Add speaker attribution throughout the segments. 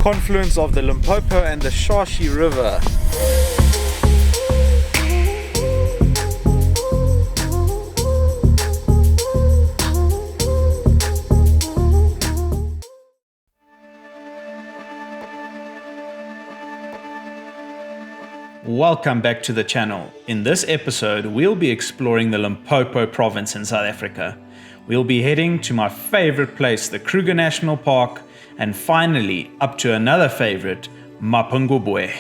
Speaker 1: confluence of the Limpopo and the Shashi River.
Speaker 2: Welcome back to the channel. In this episode, we'll be exploring the Limpopo province in South Africa. We'll be heading to my favorite place, the Kruger National Park, and finally up to another favorite, Mapungubwe.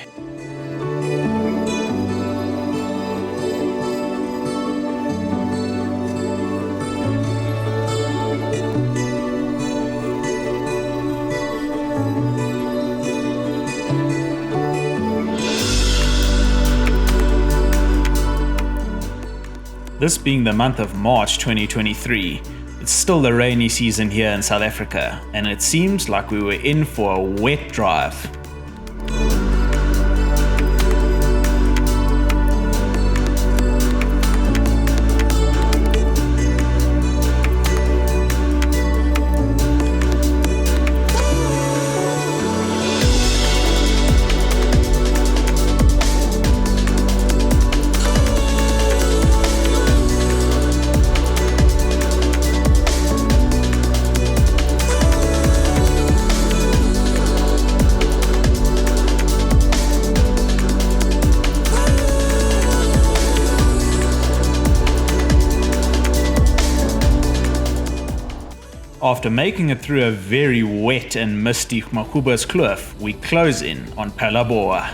Speaker 2: This being the month of March 2023, it's still the rainy season here in South Africa, and it seems like we were in for a wet drive. After making it through a very wet and misty Makuba's Kloof, we close in on Phalaborwa.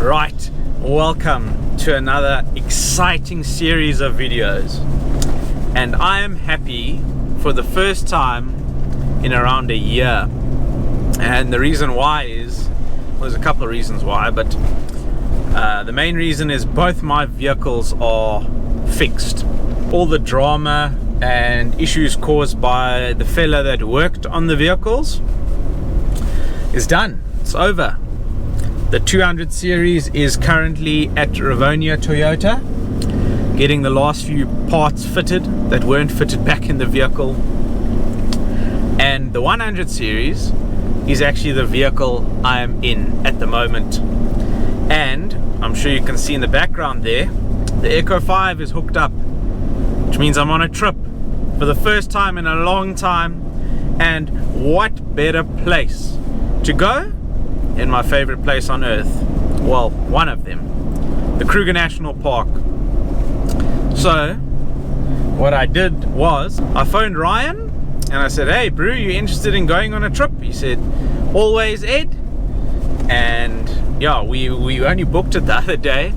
Speaker 2: Right, welcome to another exciting series of videos. And I am happy for the first time in around a year. And the reason why is, there's a couple of reasons why, but the main reason is both my vehicles are fixed. All the drama and issues caused by the fella that worked on the vehicles is done. It's over. The 200 series is currently at Rivonia Toyota, getting the last few parts fitted that weren't fitted back in the vehicle. And the 100 series is actually the vehicle I am in at the moment. And I'm sure you can see in the background there, the Echo 5 is hooked up, which means I'm on a trip for the first time in a long time. And what better place to go in my favorite place on earth? Well, one of them, the Kruger National Park. So what I did was I phoned Ryan and I said, "Hey bro, you interested in going on a trip?" He said, "Always, Ed." And yeah, we only booked it the other day.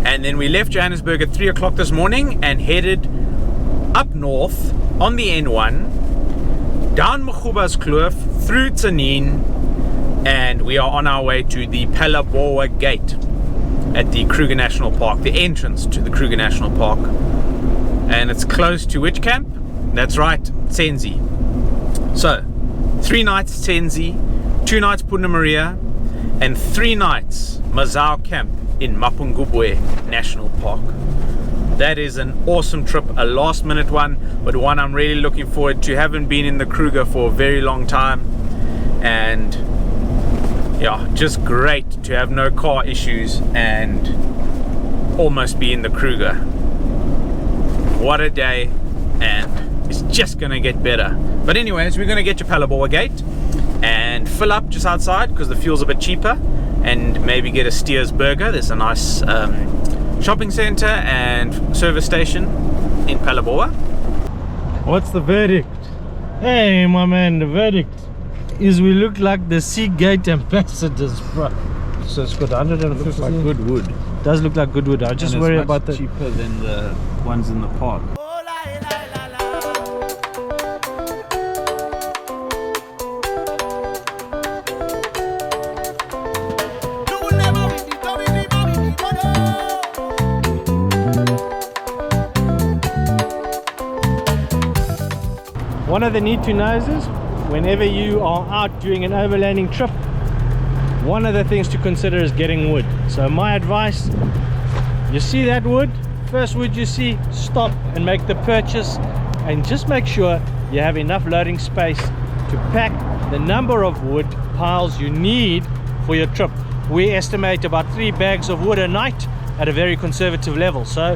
Speaker 2: And then we left Johannesburg at 3 o'clock this morning and headed up north on the N1, down Makuba's Kloof, through Tsendze, and we are on our way to the Phalaborwa gate at the Kruger National Park, the entrance to the Kruger National Park. And it's close to which camp? That's right, Tsendze. So 3 nights Tsendze, 2 nights Punda, and 3 nights Mazau camp in Mapungubwe National Park. That is an awesome trip, a last minute one, but one I'm really looking forward to. Haven't been in the Kruger for a very long time, and yeah, just great to have no car issues and almost be in the Kruger. What a day, and it's just gonna get better. But anyways, we're gonna get to Phalaborwa gate and fill up just outside because the fuel's a bit cheaper, and maybe get a Steers burger. There's a nice shopping center and service station in Phalaborwa.
Speaker 3: What's the verdict? Hey my man, the verdict is we look like the Seagate ambassadors, bro. So it's got 150.
Speaker 2: Looks like good wood.
Speaker 3: Does look like good wood. I just worry about the
Speaker 2: cheaper than the ones in the park.
Speaker 3: One of the need to knows is whenever you are out doing an overlanding trip, one of the things to consider is getting wood. So my advice, You see that wood? First wood you see, stop and make the purchase, and just make sure you have enough loading space to pack the number of wood piles you need for your trip. We estimate about 3 bags of wood a night at a very conservative level. So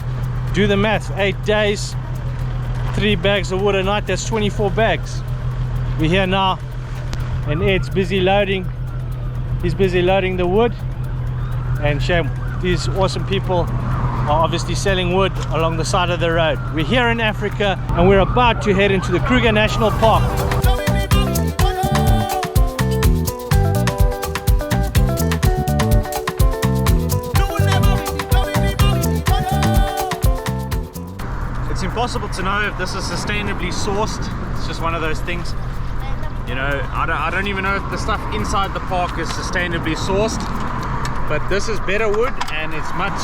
Speaker 3: do the math, 8 days, 3 bags of wood a night, that's 24 bags. We're here now and Ed's busy loading. He's busy loading the wood, and shame these awesome people are obviously selling wood along the side of the road. We're here in Africa and we're about to head into the Kruger National Park.
Speaker 2: It's impossible to know if this is sustainably sourced. It's just one of those things. You know, I don't even know if the stuff inside the park is sustainably sourced, but this is better wood and it's much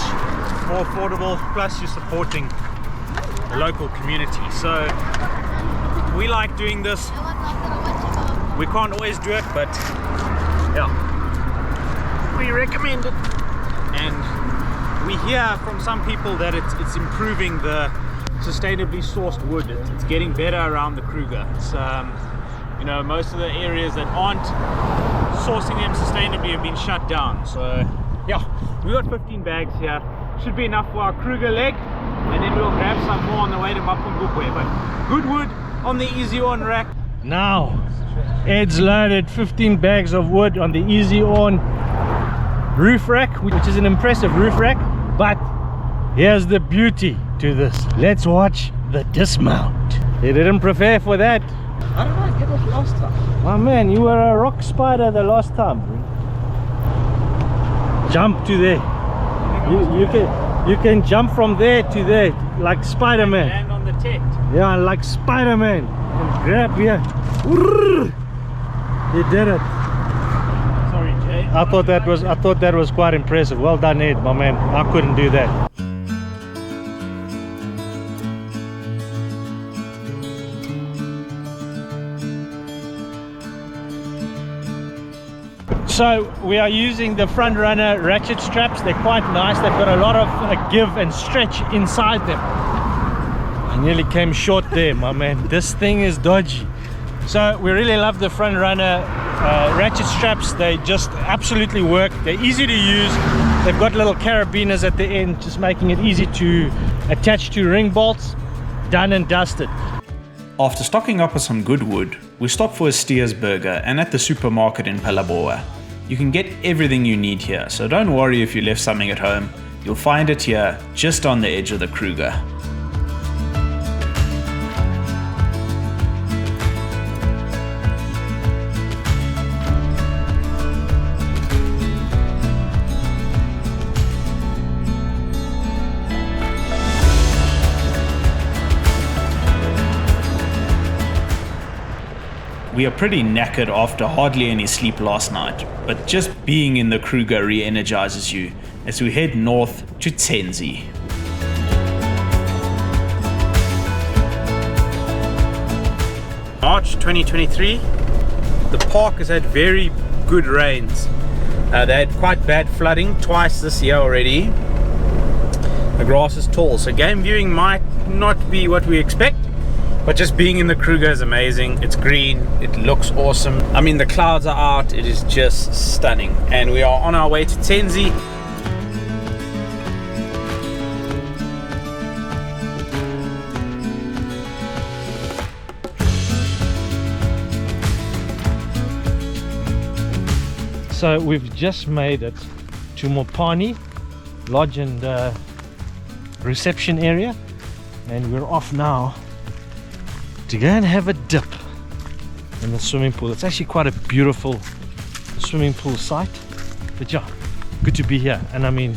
Speaker 2: more affordable, plus you're supporting the local community. So we like doing this. We can't always do it, but yeah, we recommend it. And we hear from some people that it's improving the sustainably sourced wood. It's getting better around the Kruger. It's you know, most of the areas that aren't sourcing them sustainably have been shut down. So yeah, we got 15 bags here. Should be enough for our Kruger leg, and then we'll grab some more on the way to Mapungubwe. But good wood on the easy on rack.
Speaker 3: Now Ed's loaded 15 bags of wood on the easy on roof rack, which is an impressive roof rack. But here's the beauty to this. Let's watch the dismount. They didn't prepare for that.
Speaker 1: How did I get off last time?
Speaker 3: Oh man, you were a rock spider the last time. Jump to there. You can jump from there to there like Spider-Man.
Speaker 2: Land on the tent.
Speaker 3: Yeah, like Spider-Man. And grab here. You did it.
Speaker 2: Sorry, Jay.
Speaker 3: I thought that was quite impressive. Well done, Ed, my man. I couldn't do that. So we are using the front runner ratchet straps. They're quite nice. They've got a lot of give and stretch inside them. I nearly came short there, my man. This thing is dodgy. So we really love the front runner ratchet straps. They just absolutely work. They're easy to use. They've got little carabiners at the end, just making it easy to attach to ring bolts. Done and dusted.
Speaker 4: After stocking up on some good wood, we stopped for a Steers burger and at the supermarket in Phalaborwa. You can get everything you need here, so don't worry if you left something at home. You'll find it here, just on the edge of the Kruger. We are pretty knackered after hardly any sleep last night, but just being in the Kruger re-energizes you as we head north to Tsendze.
Speaker 2: March 2023, the park has had very good rains. They had quite bad flooding twice this year already. The grass is tall, so game viewing might not be what we expect. But just being in the Kruger is amazing. It's green, it looks awesome. I mean, the clouds are out, it is just stunning. And we are on our way to Tsendze.
Speaker 3: So we've just made it to Mopani lodge and reception area, and we're off now to go and have a dip in the swimming pool. It's actually quite a beautiful swimming pool site, but yeah, good to be here. And I mean,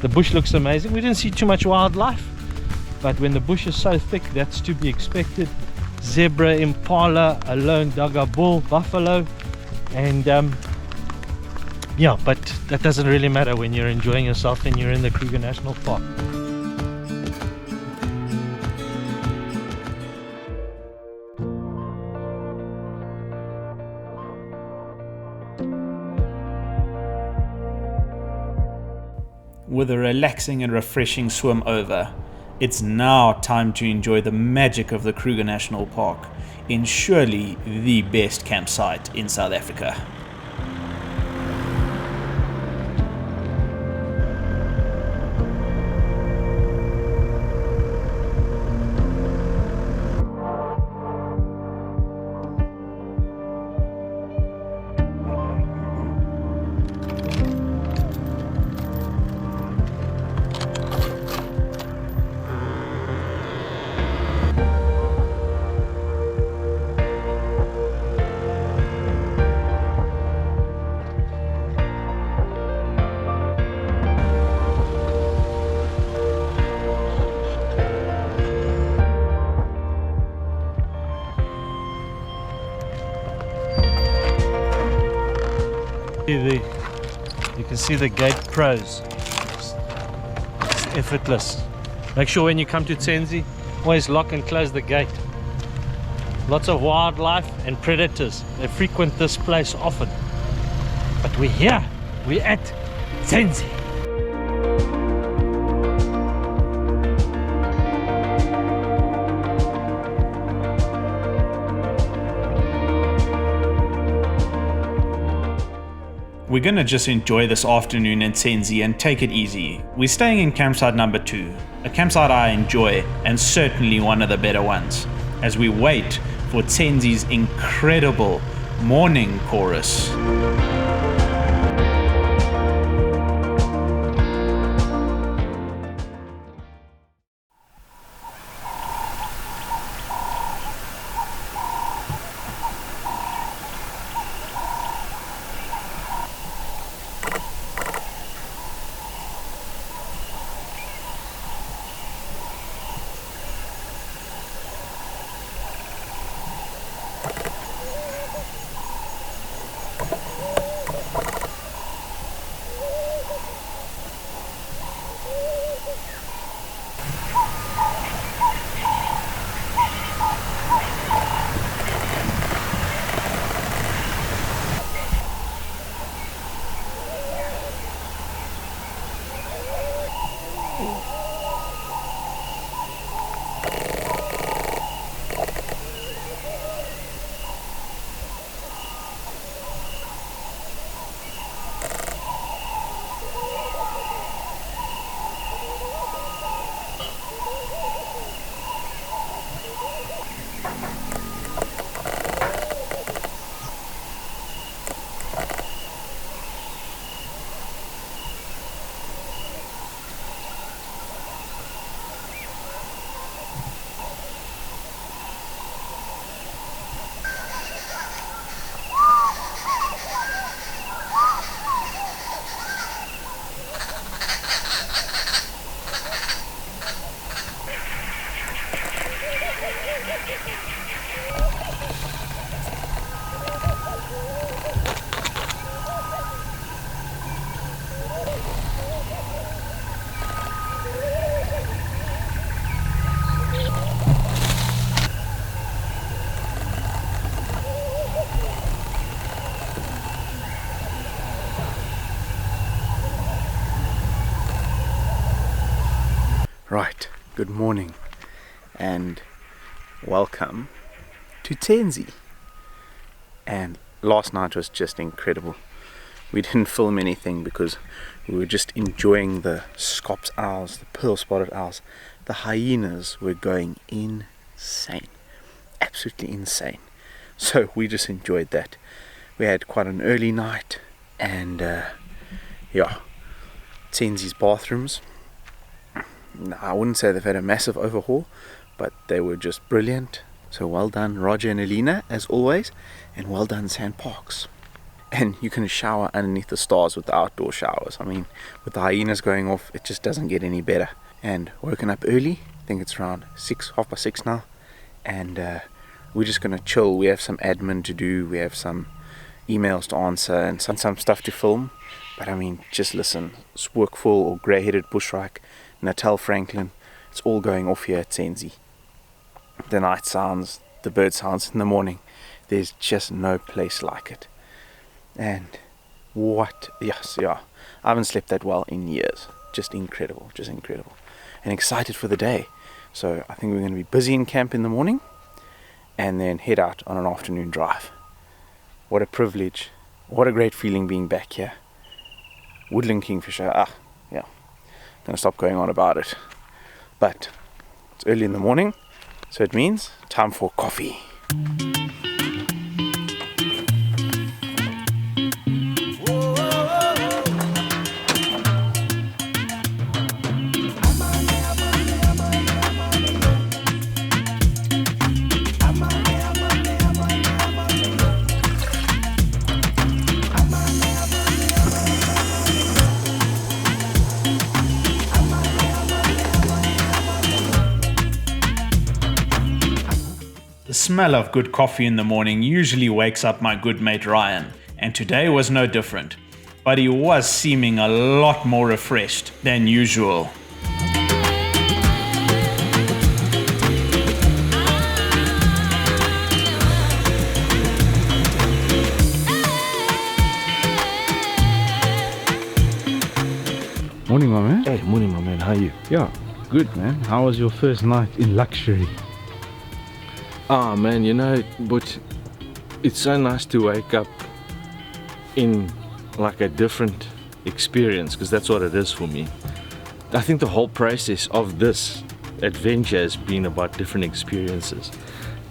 Speaker 3: the bush looks amazing. We didn't see too much wildlife, but when the bush is so thick, that's to be expected. Zebra, impala, a lone dagga bull, buffalo, and yeah, but that doesn't really matter when you're enjoying yourself and you're in the Kruger National Park.
Speaker 4: with a relaxing and refreshing swim over, it's now time to enjoy the magic of the Kruger National Park in surely the best campsite in South Africa.
Speaker 3: You can see the gate pros. It's effortless. Make sure when you come to Tsendze, always lock and close the gate. Lots of wildlife and predators. They frequent this place often. But we're here. We're at Tsendze.
Speaker 4: We're gonna just enjoy this afternoon in Tsendze and take it easy. We're staying in campsite number 2, a campsite I enjoy and certainly one of the better ones, as we wait for Tsendze's incredible morning chorus.
Speaker 2: Right, good morning and welcome to Tsendze. And last night was just incredible. We didn't film anything because we were just enjoying the scops owls, the pearl spotted owls. The hyenas were going insane, absolutely insane. So we just enjoyed that. We had quite an early night, and yeah, Tsendze's bathrooms, I wouldn't say they've had a massive overhaul, but they were just brilliant. So well done Roger and Alina as always, and well done Sand Parks. And you can shower underneath the stars with the outdoor showers. I mean, with the hyenas going off, it just doesn't get any better. And woken up early, I think it's around 6:30 now, and we're just gonna chill. We have some admin to do, we have some emails to answer and some stuff to film. But I mean, just listen, Swerkful or Grey-Headed Bushrack, Natal Franklin, it's all going off here at Tsendze. The night sounds, the bird sounds in the morning, there's just no place like it. And what, yes, yeah, I haven't slept that well in years. just incredible, and excited for the day. So I think we're going to be busy in camp in the morning and then head out on an afternoon drive. What a privilege, what a great feeling being back here. Woodland kingfisher, yeah, gonna stop going on about it. But it's early in the morning, so it means time for coffee.
Speaker 4: The smell of good coffee in the morning usually wakes up my good mate Ryan, and today was no different, but he was seeming a lot more refreshed than usual.
Speaker 1: Morning, my man.
Speaker 5: Hey, morning, my man. How are you?
Speaker 1: Yeah, good, man. How was your first night in luxury?
Speaker 5: Ah, man, you know, but it's so nice to wake up in like a different experience, because that's what it is for me. I think the whole process of this adventure has been about different experiences,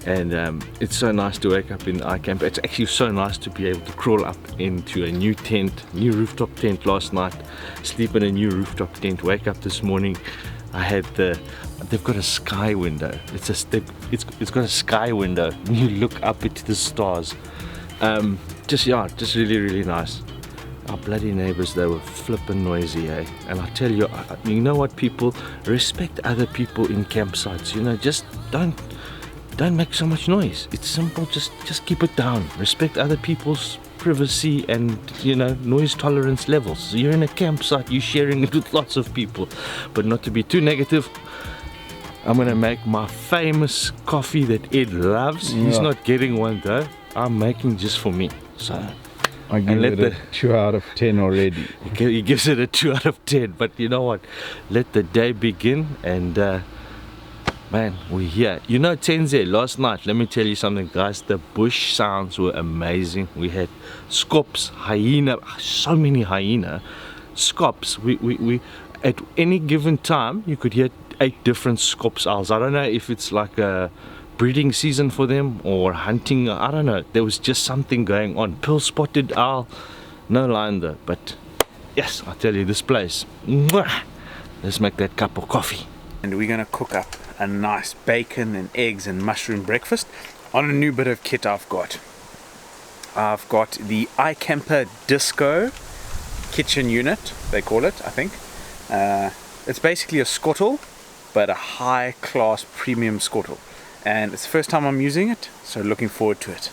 Speaker 5: and it's so nice to wake up in iCamp. It's actually so nice to be able to crawl up into a new tent, new rooftop tent last night, sleep in a new rooftop tent, wake up this morning. I had they've got a sky window. It's got a sky window. You look up into the stars. Just really nice. Our bloody neighbors, they were flipping noisy, eh? And I tell you, you know what, people, respect other people in campsites. You know, just don't make so much noise. It's simple. Just keep it down. Respect other people's privacy and, you know, noise tolerance levels. You're in a campsite, you're sharing it with lots of people. But not to be too negative, I'm gonna make my famous coffee that Ed loves. He's not getting one though. I'm making just for me. So
Speaker 1: I give it a 2 out of 10 already.
Speaker 5: he gives it a 2 out of 10. But you know what? Let the day begin, and man, we're here. You know, Tsendze, last night, let me tell you something, guys. The bush sounds were amazing. We had skops, hyena, so many hyena, skops. We at any given time, you could hear 8 different skops owls. I don't know if it's like a breeding season for them or hunting. I don't know. There was just something going on. Pearl-spotted owl, no line though. But yes, I tell you, this place. Mwah! Let's make that cup of coffee.
Speaker 2: And we're gonna cook up a nice bacon and eggs and mushroom breakfast on a new bit of kit I've got. I've got the iCamper Disco kitchen unit, they call it, I think. It's basically a skottel, but a high class premium skottel. And it's the first time I'm using it, so looking forward to it.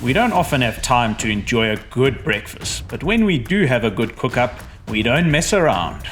Speaker 4: We don't often have time to enjoy a good breakfast, but when we do have a good cook-up, we don't mess around.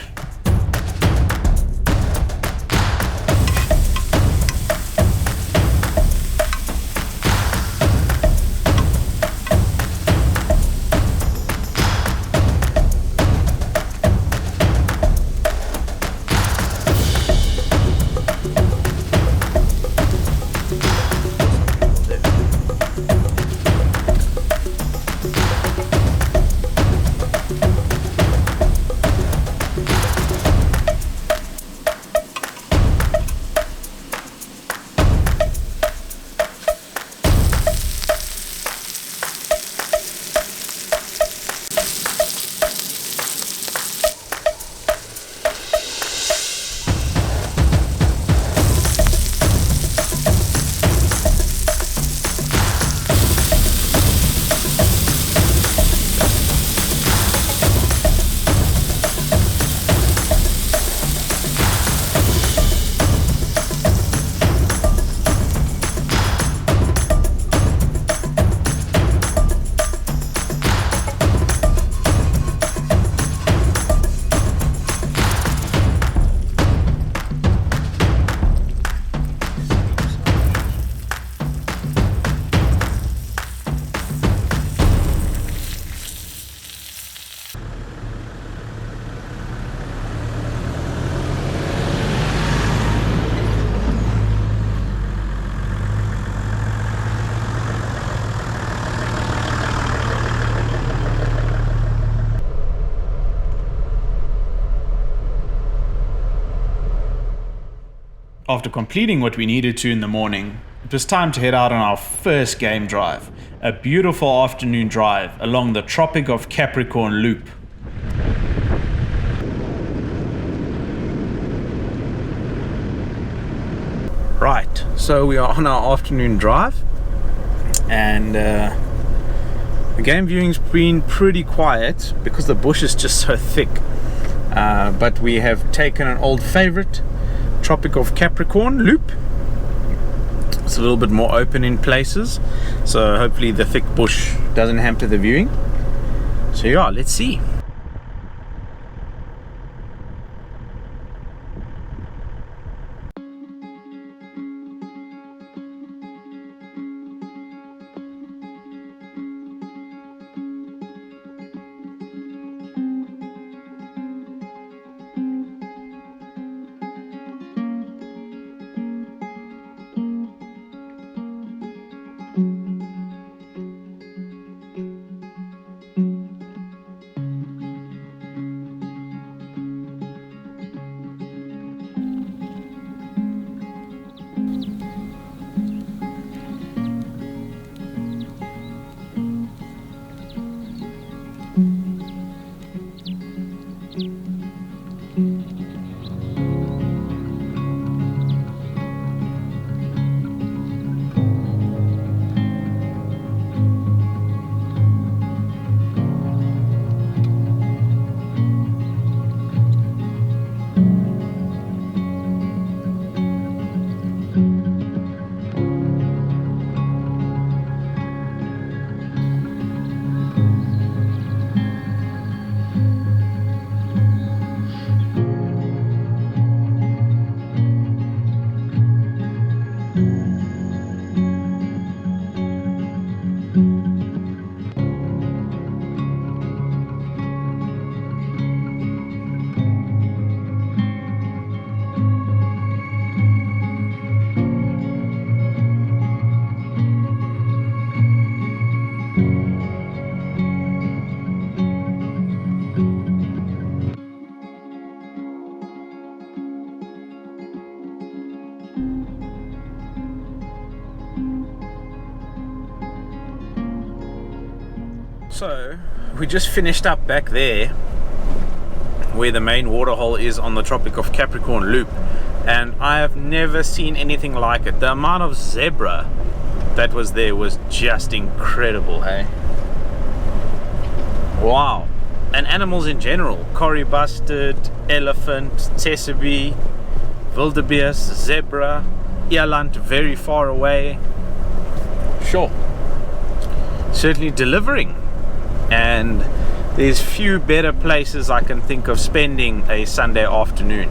Speaker 4: After completing what we needed to in the morning, it was time to head out on our first game drive, a beautiful afternoon drive along the Tropic of Capricorn Loop.
Speaker 2: Right, so we are on our afternoon drive, and the game viewing's been pretty quiet because the bush is just so thick. But we have taken an old favorite, Tropic of Capricorn Loop. It's a little bit more open in places, so hopefully the thick bush doesn't hamper the viewing. So yeah, let's see. So we just finished up back there where the main waterhole is on the Tropic of Capricorn Loop, and I have never seen anything like it. The amount of zebra that was there was just incredible, hey? Wow. And animals in general, Corrie bustard, elephant, tsessebe, wildebeest, zebra, eland very far away. Sure, certainly delivering. And there's few better places I can think of spending a Sunday afternoon.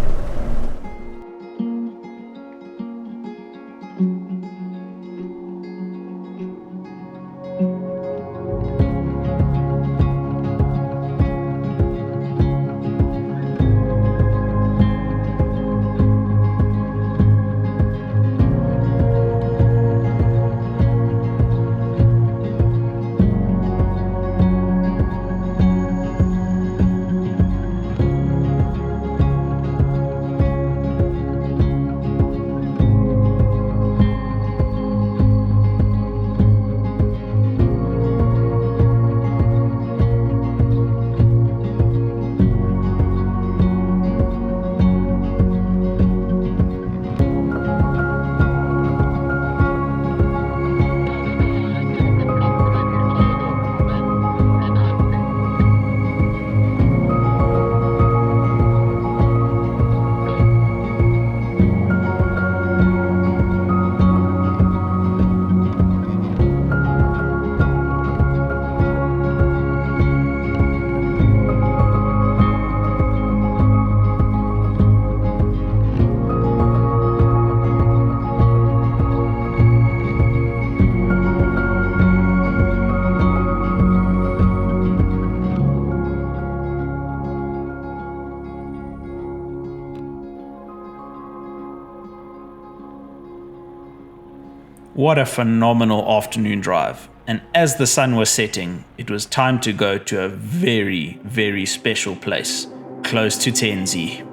Speaker 4: What a phenomenal afternoon drive. And as the sun was setting, it was time to go to a very, very special place, close to Tsendze.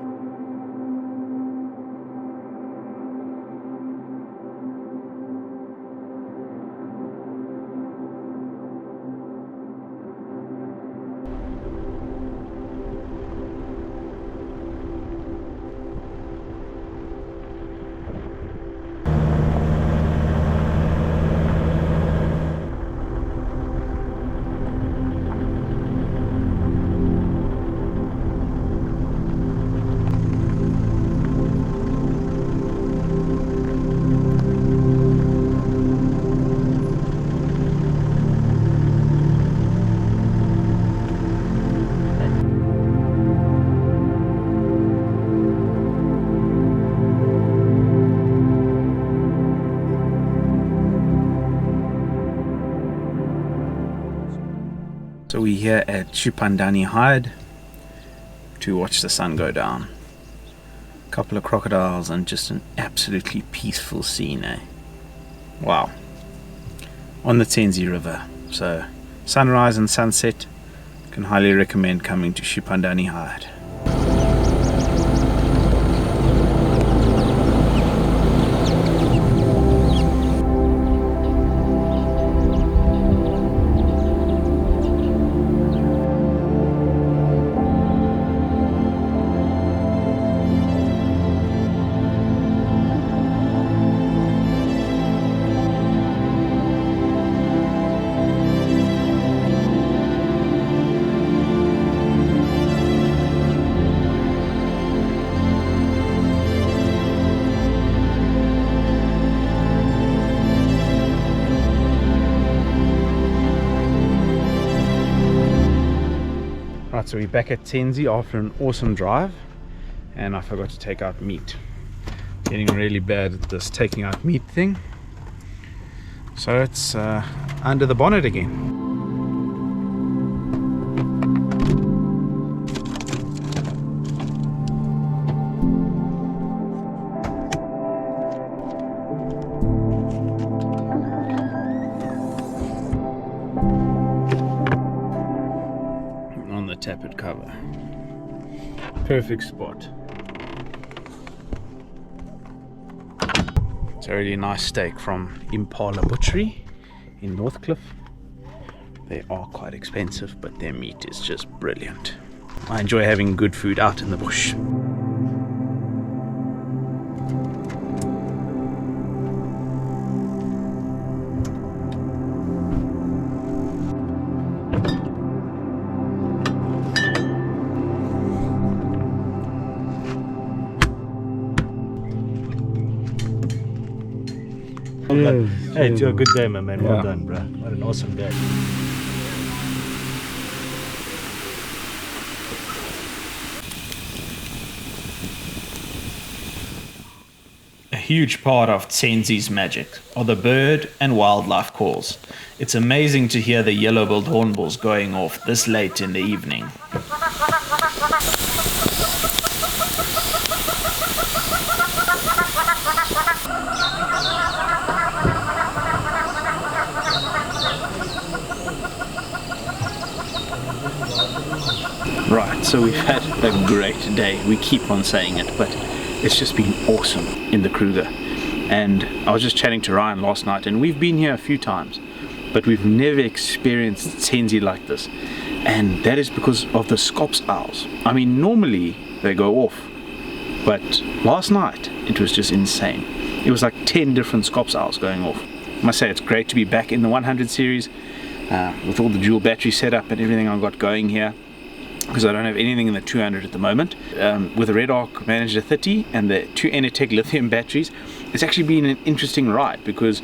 Speaker 2: So we're here at Chupandani Hide to watch the sun go down. A couple of crocodiles and just an absolutely peaceful scene, eh? Wow. On the Tsendze River. So sunrise and sunset, can highly recommend coming to Chupandani Hide. Right, so we're back at Tsendze after an awesome drive, and I forgot to take out meat. Getting really bad at this taking out meat thing. So it's under the bonnet again. Tappet cover. Perfect spot. It's a really nice steak from Impala Butchery in Northcliffe. They are quite expensive, but their meat is just brilliant. I enjoy having good food out in the bush.
Speaker 3: Hey, it's a good day, my man. Well
Speaker 1: Yeah.
Speaker 3: done, bro. What an awesome day.
Speaker 4: A huge part of Tsendze's magic are the bird and wildlife calls. It's amazing to hear the yellow-billed hornbills going off this late in the evening. Right, so we've had a great day. We keep on saying it, but it's just been awesome in the Kruger. And I was just chatting to Ryan last night, and we've been here a few times, but we've never experienced Tsendze like this. And that is because of the scops owls. I mean, normally they go off, but last night it was just insane. It was like 10 different scops owls going off. I must say it's great to be back in the 100 series with all the dual battery setup and everything I've got going here, because I don't have anything in the 200 at the moment. With the Red Arc Manager 30 and the 2 Enertech lithium batteries, it's actually been an interesting ride, because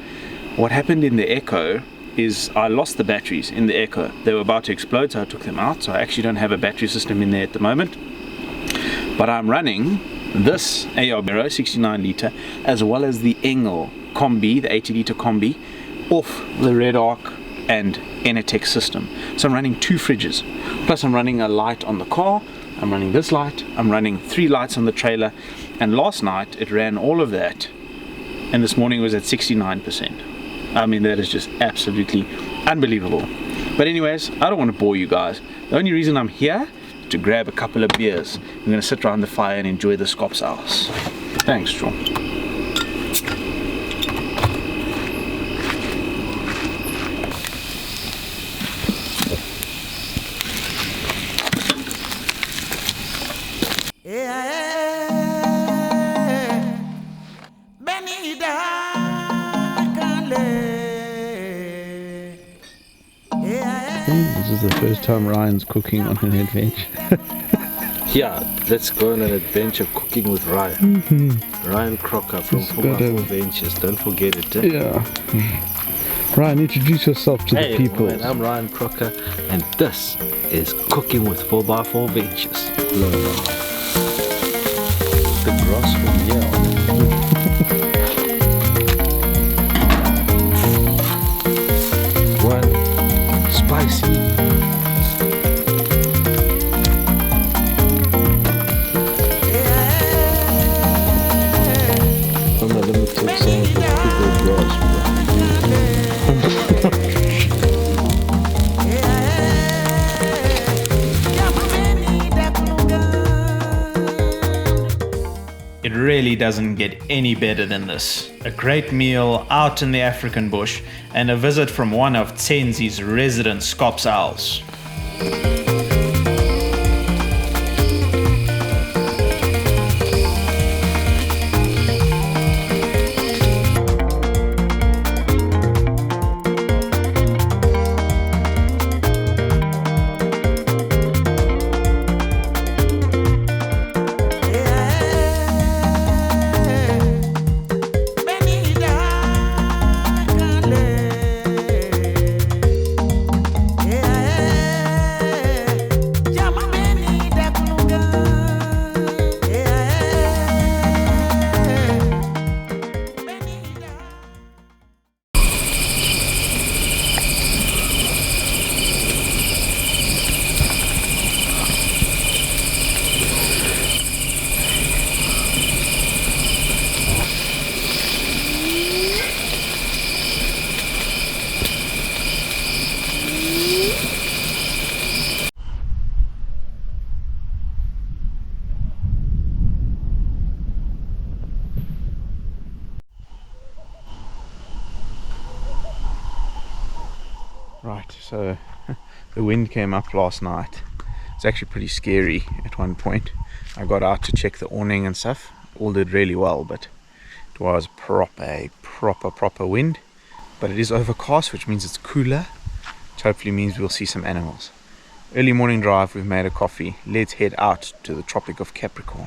Speaker 4: what happened in the Echo is I lost the batteries in the Echo. They were about to explode, so I took them out, so I actually don't have a battery system in there at the moment. But I'm running this AR 69 litre as well as the Engel Combi, the 80 litre Combi, off the Red Arc and Enertech system. So I'm running 2 fridges, plus I'm running a light on the car, I'm running this light, I'm running 3 lights on the trailer, and last night it ran all of that, and this morning it was at 69%. I mean, that is just absolutely unbelievable. But anyways, I don't want to bore you guys. The only reason I'm here is to grab a couple of beers. I'm going to sit around the fire and enjoy the scops owls. Thanks, John.
Speaker 1: This is the first time Ryan's cooking on an adventure.
Speaker 5: Yeah, let's go on an adventure cooking with Ryan. Ryan Crocker from 4x4 Ventures. Don't forget it. Eh?
Speaker 1: Yeah. Ryan, introduce yourself to the people.
Speaker 5: Man, I'm Ryan Crocker, and this is Cooking with 4x4 Ventures. The grass from here. One spicy
Speaker 4: really doesn't get any better than this. A great meal out in the African bush and a visit from one of Tsendze's resident Scops owls.
Speaker 2: Right, so the wind came up last night. It's actually pretty scary at one point. I got out to check the awning and stuff. All did really well, but it was proper wind. But it is overcast, which means it's cooler, which hopefully means we'll see some animals. Early morning drive, we've made a coffee. Let's head out to the Tropic of Capricorn.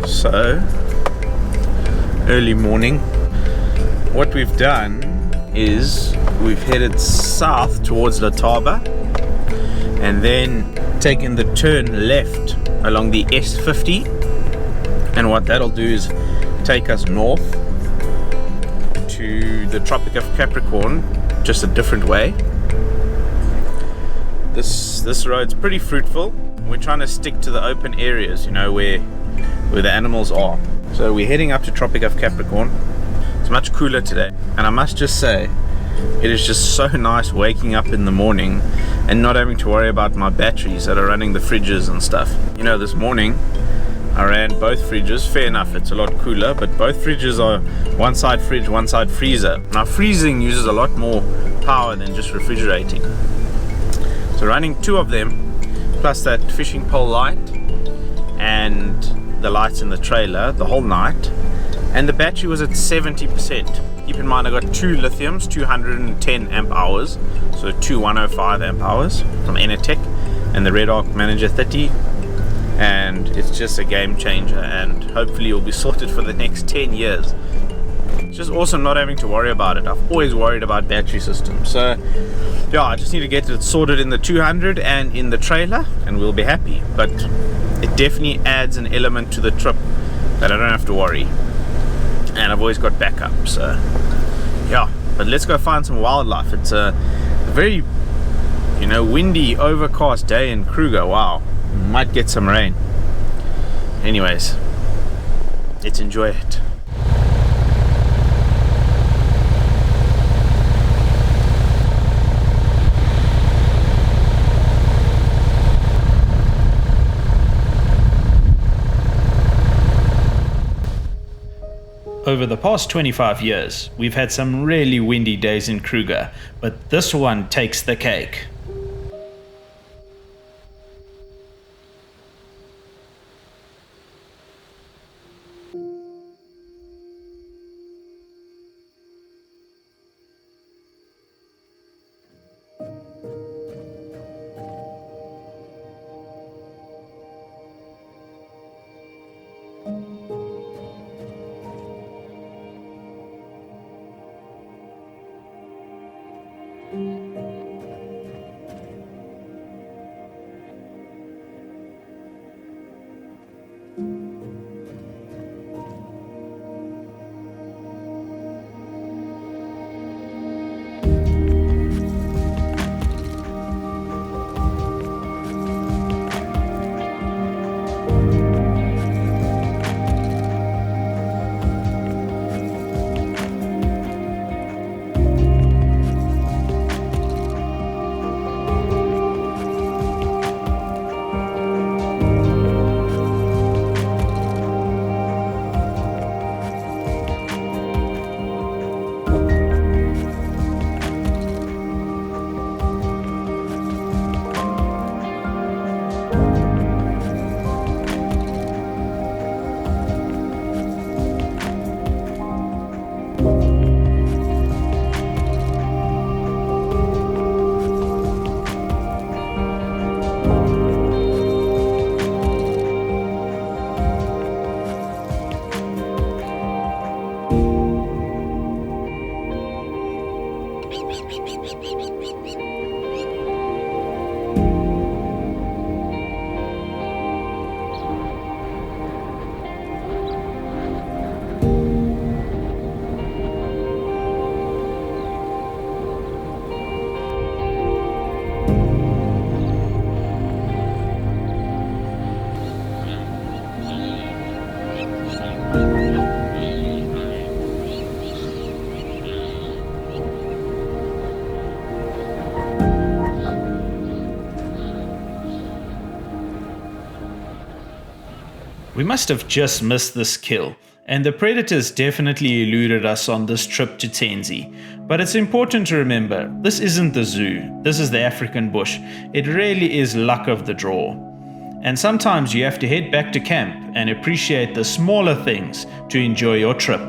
Speaker 2: So early morning, what we've done is we've headed south towards Letaba and then taken the turn left along the S50, and what that'll do is take us north to the Tropic of Capricorn, just a different way. This road's pretty fruitful. We're trying to stick to the open areas, you know, where the animals are. So we're heading up to Tropic of Capricorn. It's much cooler today, and I must just say it is just so nice waking up in the morning and not having to worry about my batteries that are running the fridges and stuff. You know, this morning I ran both fridges. Fair enough, it's a lot cooler, but both fridges are one side fridge, one side freezer. Now freezing uses a lot more power than just refrigerating. So running two of them plus that fishing pole light and the lights in the trailer the whole night, and the battery was at 70%. Keep in mind I got two lithiums, 210 amp hours, so two 105 amp hours from Enertech, and the Red Arc Manager 30, and it's just a game changer, and hopefully it'll be sorted for the next 10 years. It's just awesome not having to worry about it. I've always worried about battery systems, so yeah, I just need to get it sorted in the 200 and in the trailer and we'll be happy. But it definitely adds an element to the trip that I don't have to worry, and I've always got backup. So yeah, but let's go find some wildlife. It's a very, you know, windy, overcast day in Kruger. Wow, might get some rain. Anyways, let's enjoy it.
Speaker 4: Over the past 25 years, we've had some really windy days in Kruger, but this one takes the cake. We must have just missed this kill, and the predators definitely eluded us on this trip to Tsendze. But it's important to remember, this isn't the zoo, this is the African bush. It really is luck of the draw. And sometimes you have to head back to camp and appreciate the smaller things to enjoy your trip.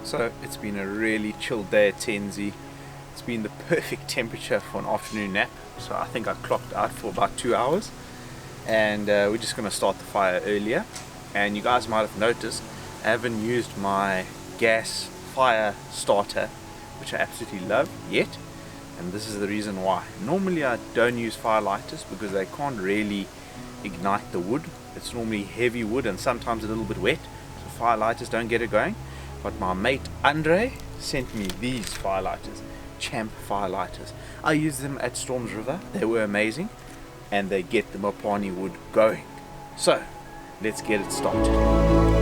Speaker 2: So it's been a really chill day at Tsendze. It's been the perfect temperature for an afternoon nap, so I think I clocked out for about 2 hours, and we're just going to start the fire earlier. And you guys might have noticed I haven't used my gas fire starter, which I absolutely love, yet, and this is the reason why. Normally I don't use fire lighters because they can't really ignite the wood. It's normally heavy wood and sometimes a little bit wet, so fire lighters don't get it going. But my mate Andre sent me these fire lighters, Champ fire lighters. I used them at Storms River, they were amazing, and they get the Mopani wood going. So let's get it started.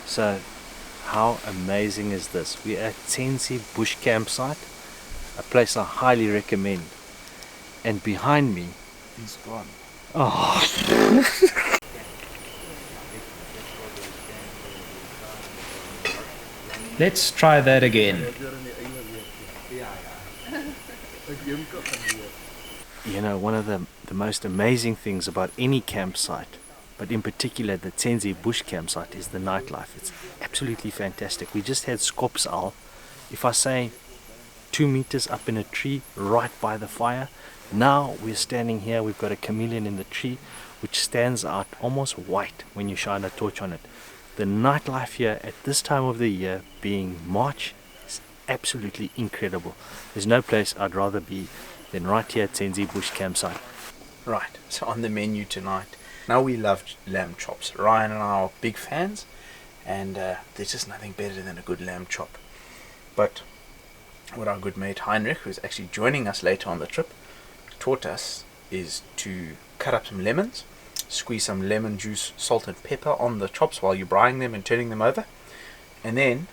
Speaker 2: So how amazing is this? We're at Tsendze bush campsite, a place I highly recommend. And behind me, he's gone. Oh.
Speaker 4: Let's try that again.
Speaker 3: You know, one of the most amazing things about any campsite, but in particular the Tsendze bush campsite, is the nightlife. It's absolutely fantastic. We just had Scops owl. If I say 2 meters up in a tree right by the fire, now we're standing here, we've got a chameleon in the tree which stands out almost white when you shine a torch on it. The nightlife here at this time of the year, being March, is absolutely incredible. There's no place I'd rather be than right here at Tsendze bush campsite.
Speaker 2: Right, so on the menu tonight, now we love lamb chops. Ryan and I are big fans, and there's just nothing better than a good lamb chop. But what our good mate Heinrich, who's actually joining us later on the trip, taught us is to cut up some lemons, squeeze some lemon juice, salt and pepper on the chops while you're braaiing them and turning them over. And then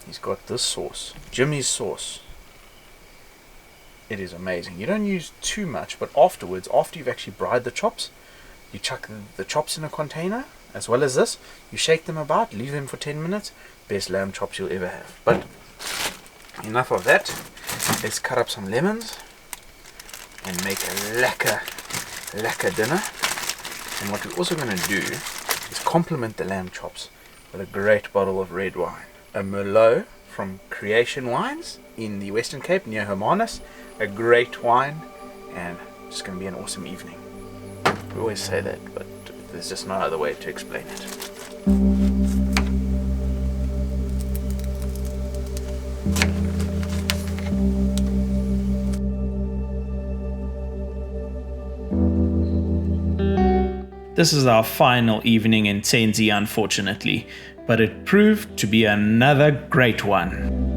Speaker 2: he's got this sauce, Jimmy's sauce. It is amazing. You don't use too much, but afterwards, after you've actually braaied the chops, you chuck the chops in a container, as well as this. You shake them about, leave them for 10 minutes. Best lamb chops you'll ever have. But enough of that. Let's cut up some lemons and make a lekker dinner. And what we're also going to do is complement the lamb chops with a great bottle of red wine. A Merlot from Creation Wines in the Western Cape near Hermanus. A great wine, and it's going to be an awesome evening. We always say that, but there's just no other way to explain it.
Speaker 4: This is our final evening in Tsendze, unfortunately, but it proved to be another great one.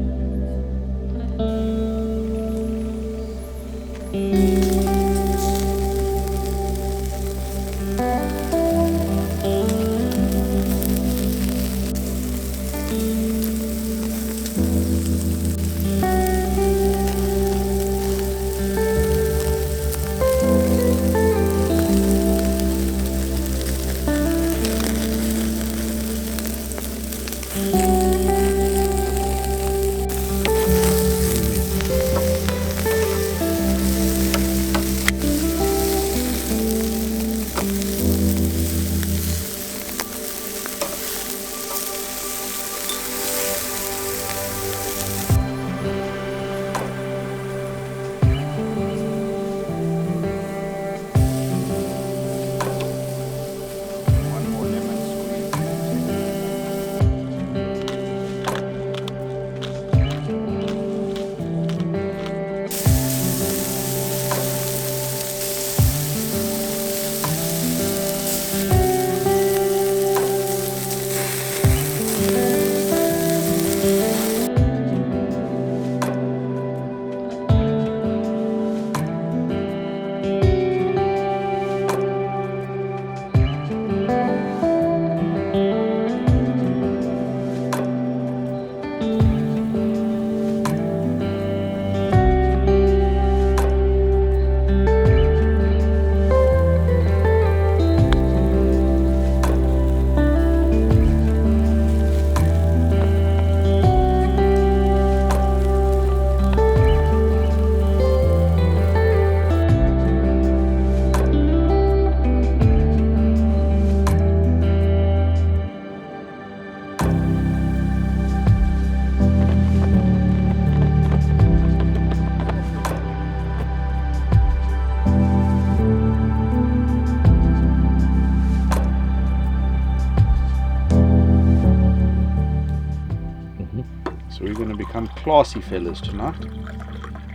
Speaker 1: become classy fellas tonight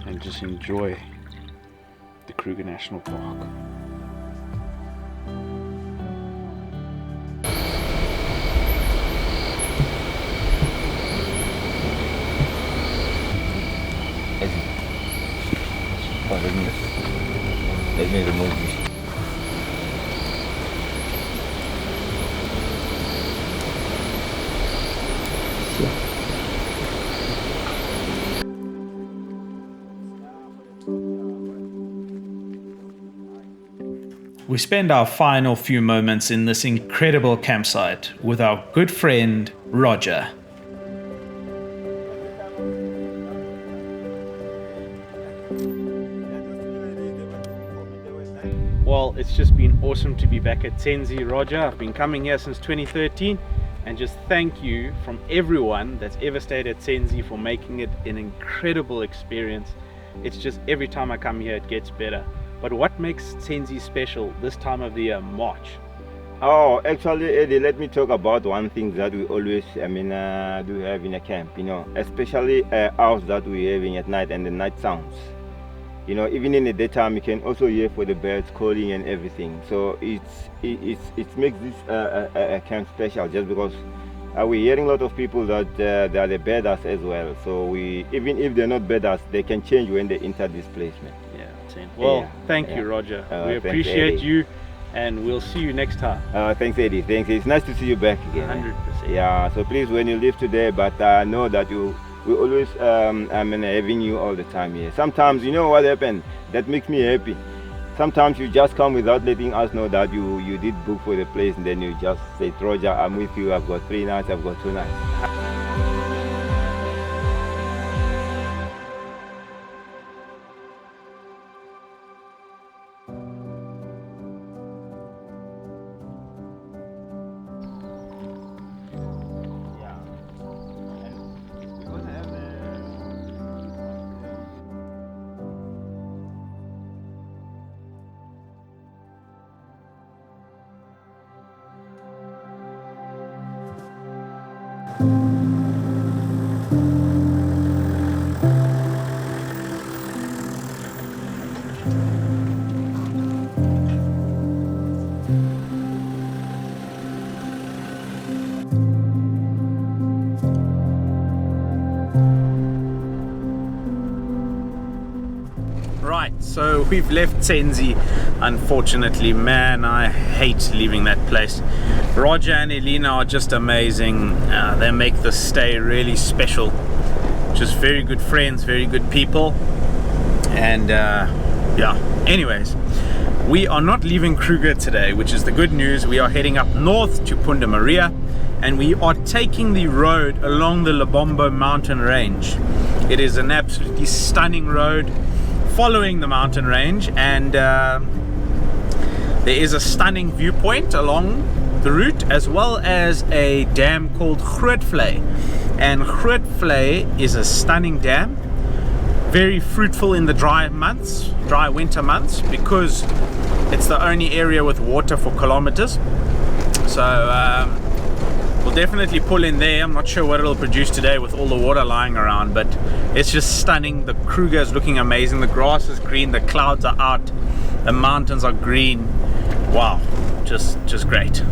Speaker 1: and just enjoy the Kruger National Park.
Speaker 6: Let me remove this.
Speaker 4: We spend our final few moments in this incredible campsite with our good friend Roger.
Speaker 3: Well, it's just been awesome to be back at Tsendze, Roger. I've been coming here since 2013, and just thank you from everyone that's ever stayed at Tsendze for making it an incredible experience. It's just every time I come here it gets better. But what makes Tsendze special this time of the year, March?
Speaker 6: Oh, actually, Eddie, let me talk about one thing that we always, do have in a camp, especially hours that we're having at night and the night sounds. Even in the daytime, you can also hear for the birds calling and everything. So it makes this a camp special, just because we're hearing a lot of people that they are the birders as well. So even if they're not birders, they can change when they enter this place, man.
Speaker 3: Well, thank you, Roger. We appreciate you, and we'll see you next time.
Speaker 6: Thanks, Eddie. Thanks. It's nice to see you back again.
Speaker 3: 100%.
Speaker 6: Yeah. So please, when you leave today, but know that we always having you all the time here. Sometimes, you know what happened? That makes me happy. Sometimes you just come without letting us know that you did book for the place, and then you just say, Roger, I'm with you. I've got 3 nights. I've got 2 nights.
Speaker 2: Right, so we've left Tsendze. Unfortunately, man, I hate leaving that place. Roger and Elena are just amazing. They make this stay really special. Just very good friends, very good people. And yeah, anyways, we are not leaving Kruger today, which is the good news. We are heading up north to Punda, and we are taking the road along the Lebombo mountain range. It is an absolutely stunning road following the mountain range, and there is a stunning viewpoint along the route, as well as a dam called Grootfontein. And Grootfontein is a stunning dam, very fruitful in the dry winter months, because it's the only area with water for kilometers. So we'll definitely pull in there. I'm not sure what it'll produce today with all the water lying around, but it's just stunning. The Kruger is looking amazing. The grass is green, the clouds are out, the mountains are green. Wow, just great.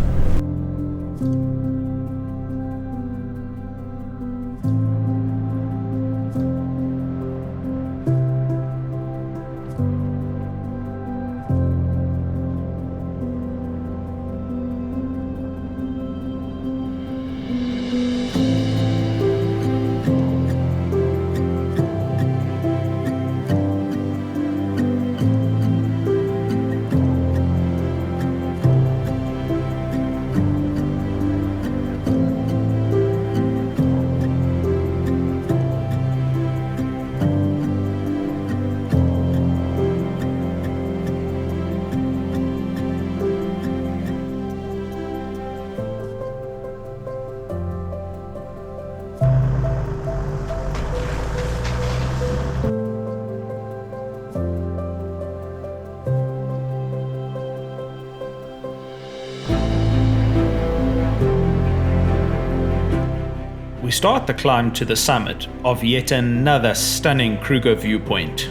Speaker 4: start the climb to the summit of yet another stunning Kruger viewpoint.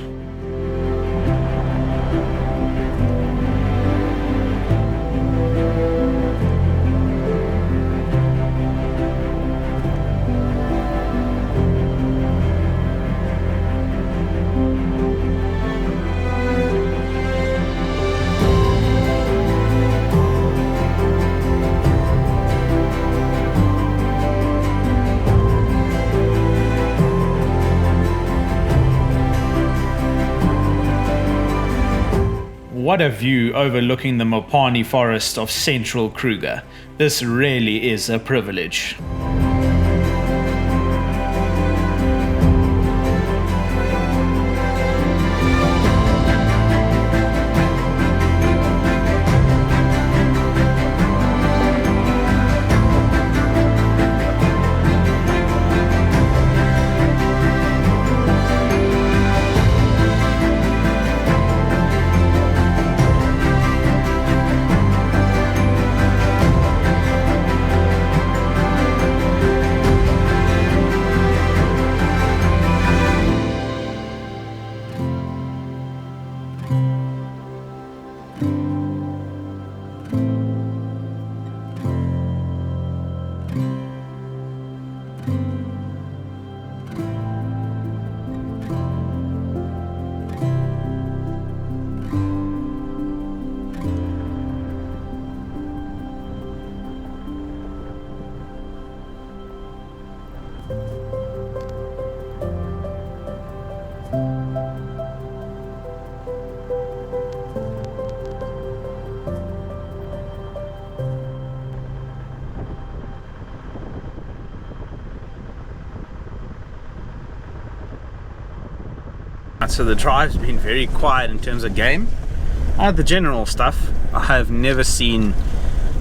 Speaker 4: What a view overlooking the Mopani forest of central Kruger. This really is a privilege.
Speaker 2: So the drive's been very quiet in terms of game. The general stuff, I have never seen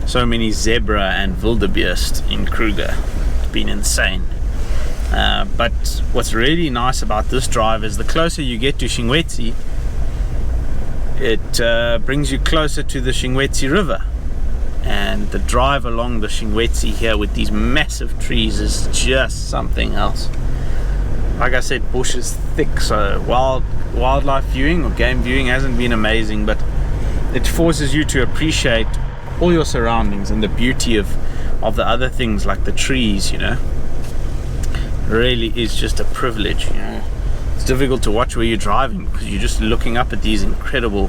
Speaker 2: so many zebra and wildebeest in Kruger. It's been insane. But what's really nice about this drive is the closer you get to Tsendze, it brings you closer to the Tsendze River. And the drive along the Tsendze here with these massive trees is just something else. Like I said, bush is thick, so wildlife viewing or game viewing hasn't been amazing, but it forces you to appreciate all your surroundings and the beauty of the other things like the trees, you know. It really is just a privilege, you know. It's difficult to watch where you're driving because you're just looking up at these incredible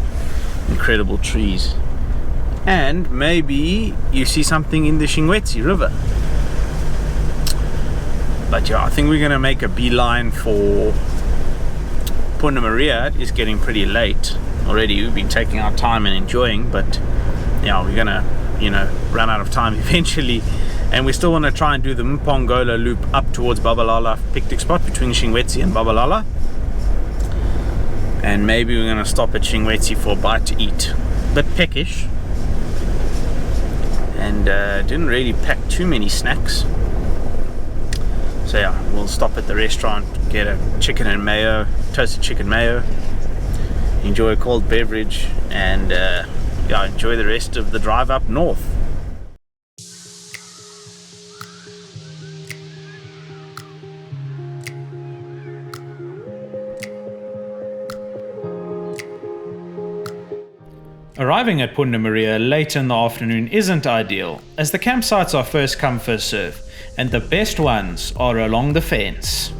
Speaker 2: trees. And maybe you see something in the Tsendze River. But yeah, I think we're going to make a beeline for Punda. It is getting pretty late already. We've been taking our time and enjoying, but yeah, we're going to, you know, run out of time eventually. And we still want to try and do the Mapungubwe loop up towards Babalala picnic spot between Tsendze and Babalala. And maybe we're going to stop at Tsendze for a bite to eat. Bit peckish. And didn't really pack too many snacks. So yeah, we'll stop at the restaurant, get a chicken and mayo, toasted chicken mayo, enjoy a cold beverage, and yeah, enjoy the rest of the drive up north.
Speaker 4: Arriving at Punda late in the afternoon isn't ideal, as the campsites are first come first serve, and the best ones are along the fence.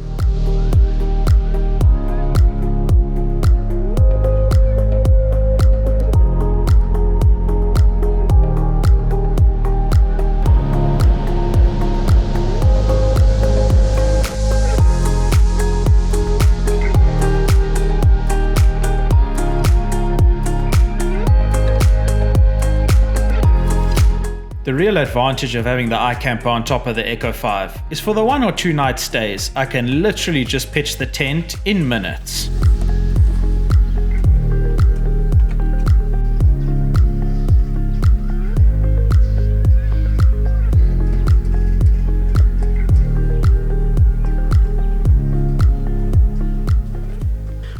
Speaker 4: The real advantage of having the iCamper on top of the Echo 5 is for the 1 or 2 night stays, I can literally just pitch the tent in minutes.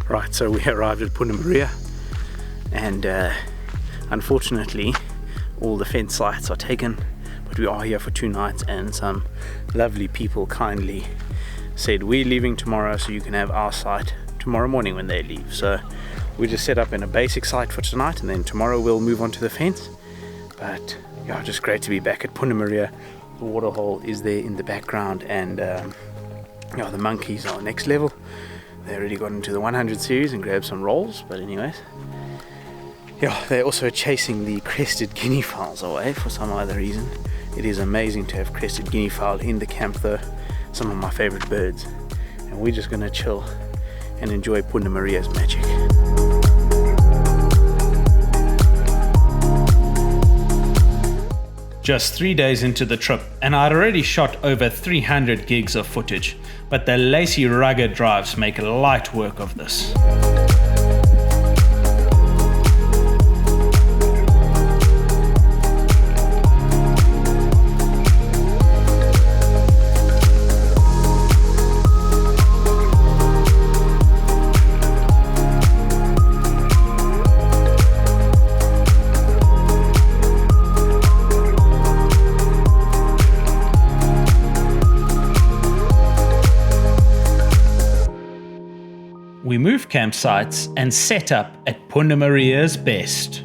Speaker 2: Right, so we arrived at Punda and unfortunately all the fence sites are taken, but we are here for 2 nights, and some lovely people kindly said we're leaving tomorrow so you can have our site tomorrow morning when they leave. So we just set up in a basic site for tonight, and then tomorrow we'll move on to the fence. But yeah, just great to be back at Punda. The waterhole is there in the background, and yeah, the monkeys are next level. They already got into the 100 series and grabbed some rolls, but anyways, yeah, they're also chasing the crested guinea fowls away for some other reason. It is amazing to have crested guinea fowl in the camp though, some of my favorite birds, and we're just gonna chill and enjoy Punda Maria's magic.
Speaker 4: Just 3 days into the trip, and I'd already shot over 300 gigs of footage, but the lacy rugged drives make light work of this. We move campsites and set up at Punda Maria's best.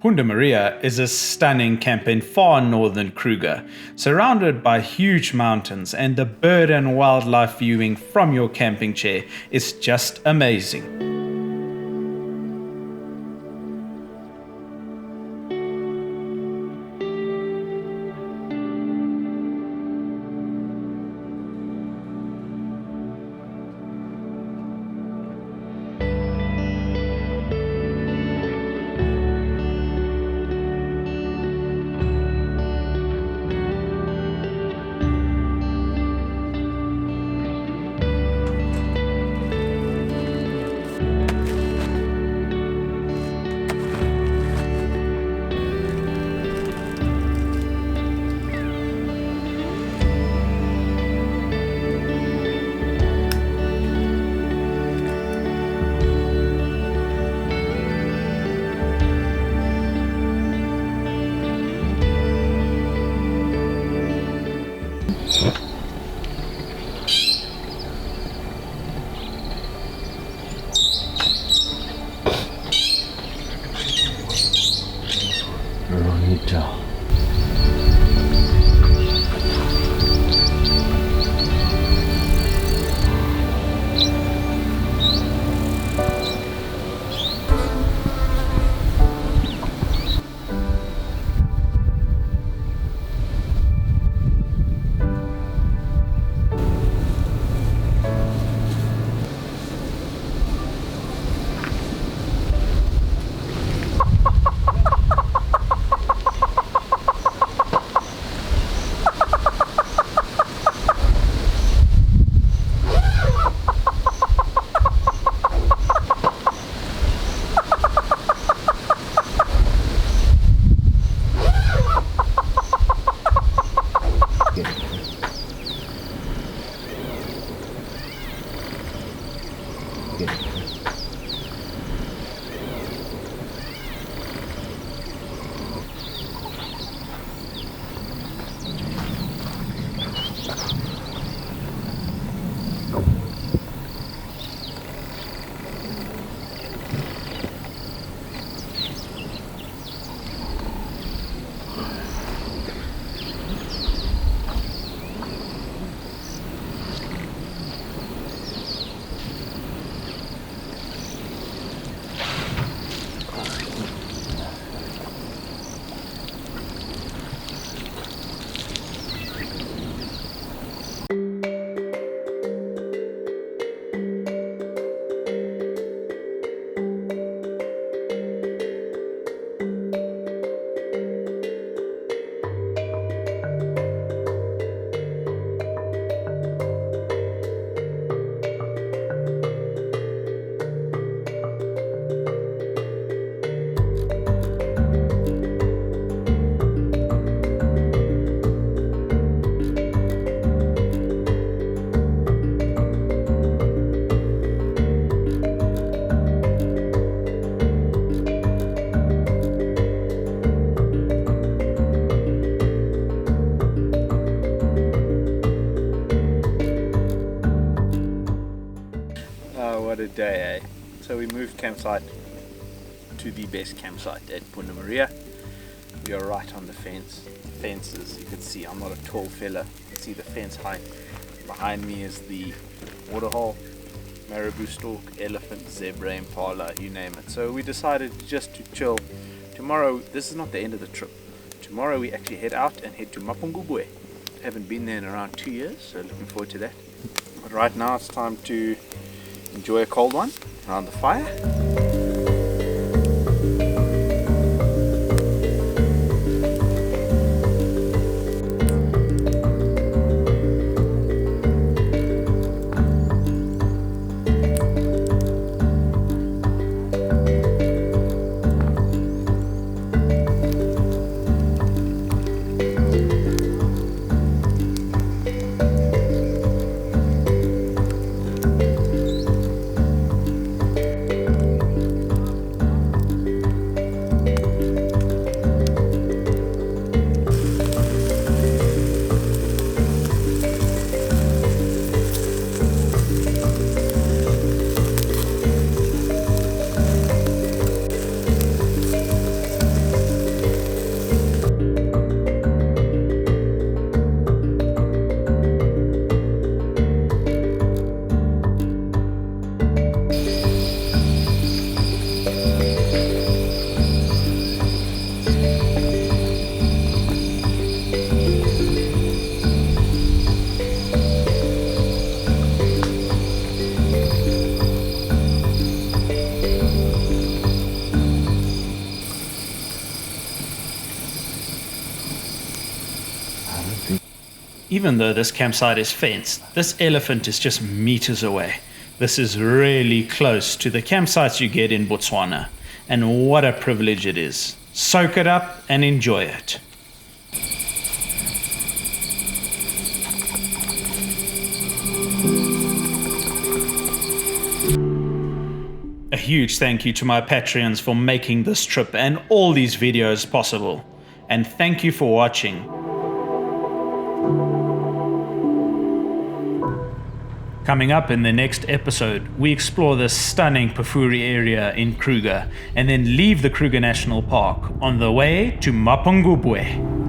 Speaker 4: Punda Maria is a stunning camp in far northern Kruger, surrounded by huge mountains, and the bird and wildlife viewing from your camping chair is just amazing.
Speaker 2: day, eh? So we moved campsite to the best campsite at Punda. We are right on the fences. You can see I'm not a tall fella. You can see the fence height. Behind me is the waterhole, marabou stork, elephant, zebra, impala, you name it. So we decided just to chill. Tomorrow, this is not the end of the trip. Tomorrow we actually head out and head to Mapungubwe. Haven't been there in around 2 years, so looking forward to that. But right now it's time to enjoy a cold one around the fire.
Speaker 4: Even though this campsite is fenced, this elephant is just meters away. This is really close to the campsites you get in Botswana, and what a privilege it is. Soak it up and enjoy it. A huge thank you to my Patreons for making this trip and all these videos possible. And thank you for watching. Coming up in the next episode, we explore the stunning Pafuri area in Kruger and then leave the Kruger National Park on the way to Mapungubwe.